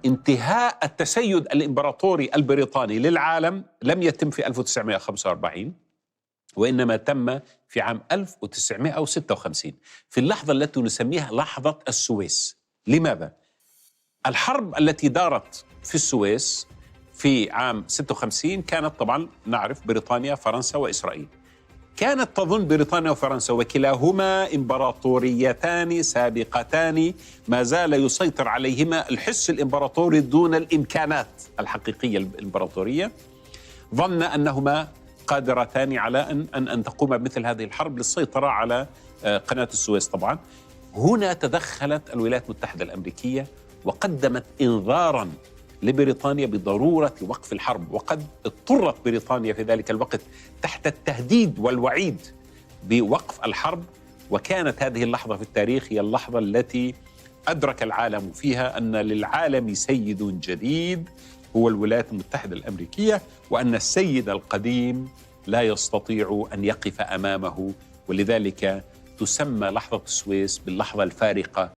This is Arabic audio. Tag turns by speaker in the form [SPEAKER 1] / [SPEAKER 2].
[SPEAKER 1] انتهاء التسيد الإمبراطوري البريطاني للعالم لم يتم في 1945، وإنما تم في عام 1956 في اللحظة التي نسميها لحظة السويس. لماذا؟ الحرب التي دارت في السويس في عام 56 كانت طبعا نعرف بريطانيا، فرنسا وإسرائيل. كانت تظن بريطانيا وفرنسا وكلاهما إمبراطوريتان سابقتان ما زال يسيطر عليهما الحس الإمبراطوري دون الإمكانات الحقيقية الإمبراطورية، ظن أنهما قادرتان على أن تقوم بمثل هذه الحرب للسيطرة على قناة السويس. طبعا هنا تدخلت الولايات المتحدة الأمريكية وقدمت إنذاراً لبريطانيا بضرورة وقف الحرب، وقد اضطرت بريطانيا في ذلك الوقت تحت التهديد والوعيد بوقف الحرب. وكانت هذه اللحظة في التاريخ هي اللحظة التي أدرك العالم فيها أن للعالم سيد جديد هو الولايات المتحدة الأمريكية، وأن السيد القديم لا يستطيع أن يقف أمامه، ولذلك تسمى لحظة السويس باللحظة الفارقة